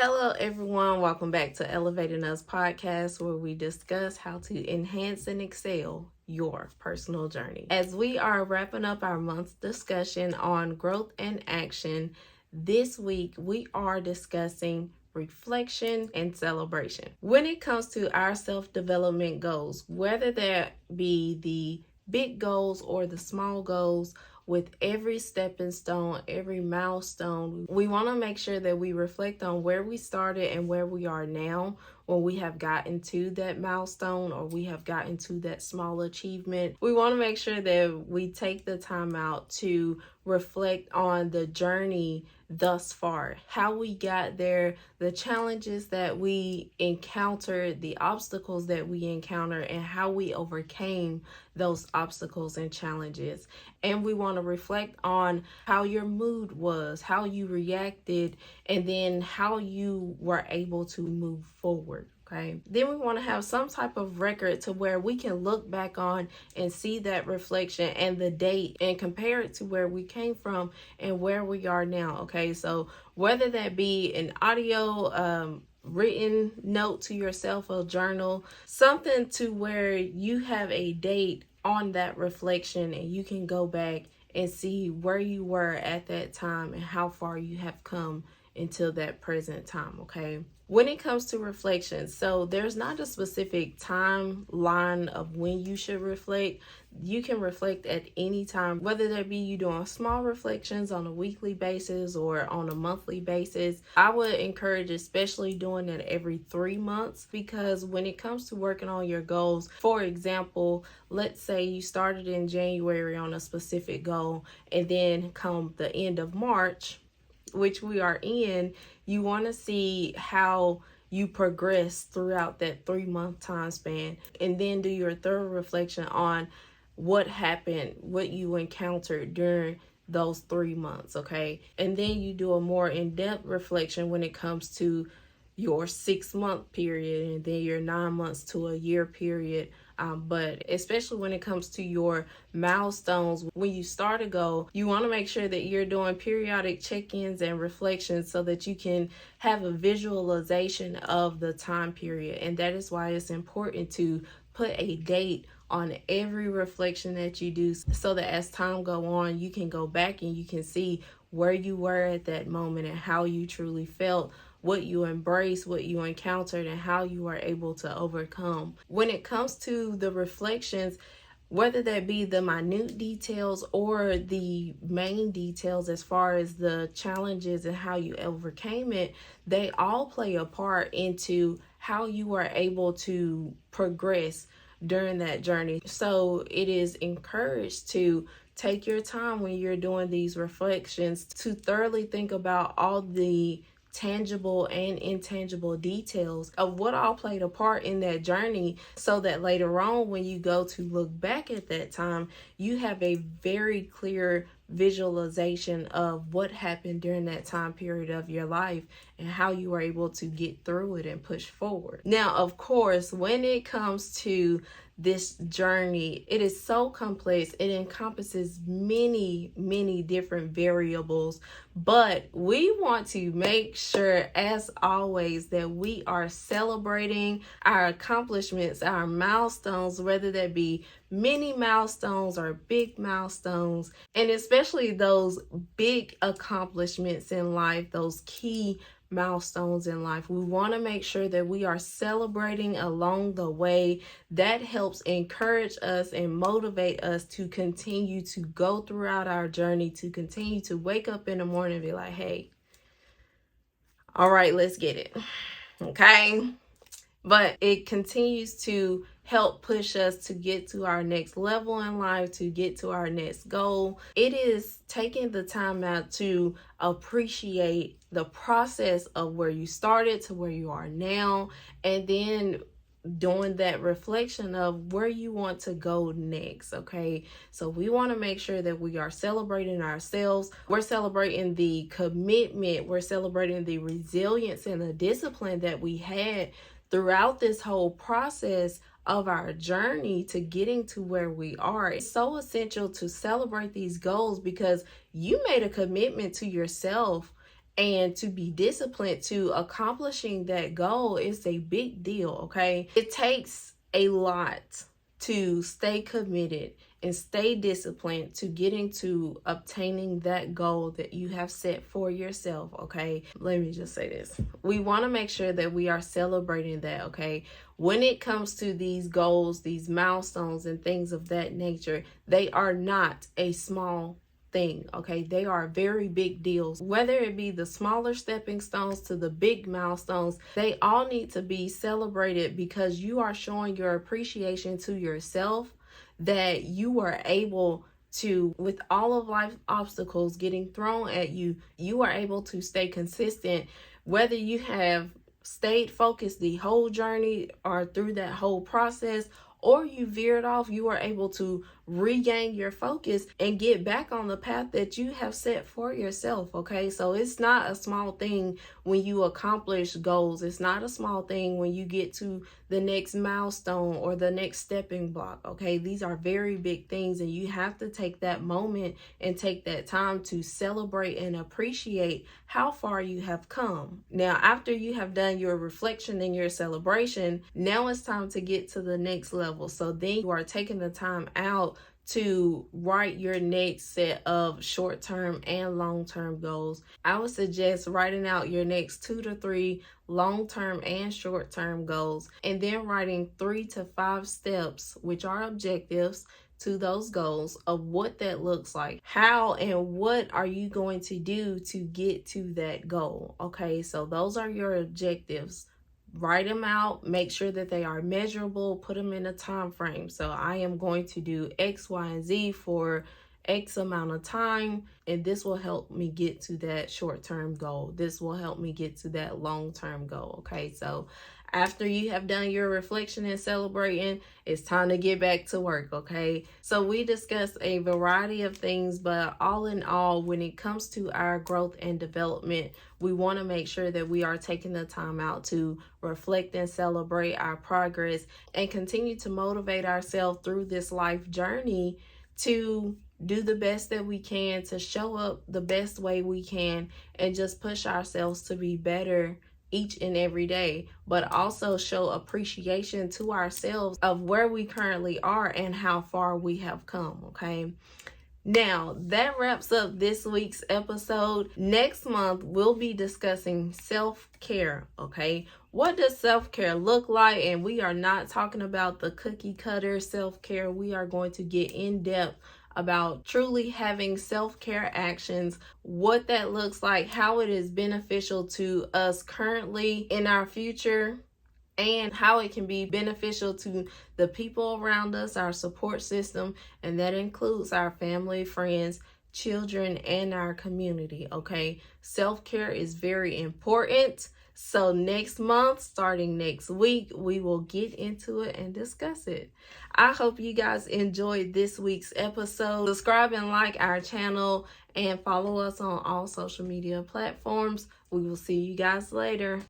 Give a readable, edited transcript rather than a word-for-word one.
Hello, everyone. Welcome back to Elevating Us podcast, where we discuss how to enhance and excel your personal journey. As we are wrapping up our month's discussion on growth and action, this week we are discussing reflection and celebration. When it comes to our self-development goals, whether that be the big goals or the small goals, with every stepping stone, every milestone, we want to make sure that we reflect on where we started and where we are now when we have gotten to that milestone or we have gotten to that small achievement. We want to make sure that we take the time out to reflect on the journey thus far, how we got there, the challenges that we encountered, the obstacles that we encountered, and how we overcame those obstacles and challenges. And we want to reflect on how your mood was, how you reacted, and then how you were able to move forward. Okay. Then we want to have some type of record to where we can look back on and see that reflection and the date and compare it to where we came from and where we are now. Okay. So whether that be an audio, written note to yourself, a journal, something to where you have a date on that reflection and you can go back and see where you were at that time and how far you have come until that present time. Okay. When it comes to reflection, so there's not a specific timeline of when you should reflect. You can reflect at any time, whether that be you doing small reflections on a weekly basis or on a monthly basis. I would encourage especially doing it every 3 months, because when it comes to working on your goals, for example, let's say you started in January on a specific goal, and then come the end of March, which we are in, you want to see how you progress throughout that 3-month time span, and then do your thorough reflection on what happened, what you encountered during those 3 months. Okay. And then you do a more in-depth reflection when it comes to your 6-month period, and then your 9 months to a year period. But especially when it comes to your milestones, when you start a goal, you want to make sure that you're doing periodic check-ins and reflections so that you can have a visualization of the time period. And that is why it's important to put a date on every reflection that you do, so that as time go on, you can go back and you can see where you were at that moment and how you truly felt, what you embraced, what you encountered, and how you were able to overcome. When it comes to the reflections, whether that be the minute details or the main details as far as the challenges and how you overcame it, they all play a part into how you are able to progress during that journey. So it is encouraged to take your time when you're doing these reflections to thoroughly think about all the tangible and intangible details of what all played a part in that journey, so that later on when you go to look back at that time, you have a very clear visualization of what happened during that time period of your life and how you were able to get through it and push forward. Now, of course, when it comes to this journey, it is so complex. It encompasses many different variables, but we want to make sure, as always, that we are celebrating our accomplishments, our milestones, whether that be mini milestones or big milestones, and especially those big accomplishments in life, those key milestones in life. We want to make sure that we are celebrating along the way. That helps encourage us and motivate us to continue to go throughout our journey, to continue to wake up in the morning and be like, hey, all right, let's get it. Okay. But it continues to help push us to get to our next level in life, to get to our next goal. It is taking the time out to appreciate the process of where you started to where you are now, and then doing that reflection of where you want to go next. Okay, so we want to make sure that we are celebrating ourselves. We're celebrating the commitment, we're celebrating the resilience and the discipline that we had throughout this whole process of our journey to getting to where we are. It's so essential to celebrate these goals because you made a commitment to yourself And to be disciplined to accomplishing that goal is a big deal, okay? It takes a lot to stay committed and stay disciplined to getting to obtaining that goal that you have set for yourself, okay? Let me just say this. We want to make sure that we are celebrating that, okay? When it comes to these goals, these milestones, and things of that nature, they are not a small thing, okay? They are very big deals. Whether it be the smaller stepping stones to the big milestones, they all need to be celebrated because you are showing your appreciation to yourself that you were able to, with all of life obstacles getting thrown at you, you are able to stay consistent. Whether you have stayed focused the whole journey or through that whole process, or you veered off, you are able to regain your focus and get back on the path that you have set for yourself, okay? So it's not a small thing when you accomplish goals. It's not a small thing when you get to the next milestone or the next stepping block, okay? These are very big things, and you have to take that moment and take that time to celebrate and appreciate how far you have come. Now, after you have done your reflection and your celebration, now it's time to get to the next level. So then you are taking the time out to write your next set of short-term and long-term goals. I would suggest writing out your next 2 to 3 long-term and short-term goals, and then writing 3 to 5 steps, which are objectives, to those goals of what that looks like. How and what are you going to do to get to that goal? Okay, so those are your objectives. Write them out, make sure that they are measurable, put them in a time frame. So I am going to do X, Y, and Z for X amount of time, and this will help me get to that short-term goal. This will help me get to that long-term goal. Okay, so after you have done your reflection and celebrating, it's time to get back to work, okay? So we discussed a variety of things, but all in all, when it comes to our growth and development, we want to make sure that we are taking the time out to reflect and celebrate our progress and continue to motivate ourselves through this life journey to do the best that we can, to show up the best way we can, and just push ourselves to be better each and every day, but also show appreciation to ourselves of where we currently are and how far we have come, okay? Now, that wraps up this week's episode. Next month, we'll be discussing self-care, okay? What does self-care look like? And we are not talking about the cookie cutter self-care. We are going to get in depth about truly having self-care actions, what that looks like, how it is beneficial to us currently, in our future, and how it can be beneficial to the people around us, our support system, and that includes our family, friends, children, and our community, okay? Self-care is very important. So next month, starting next week, we will get into it and discuss it. I hope you guys enjoyed this week's episode. Subscribe and like our channel and follow us on all social media platforms. We will see you guys later.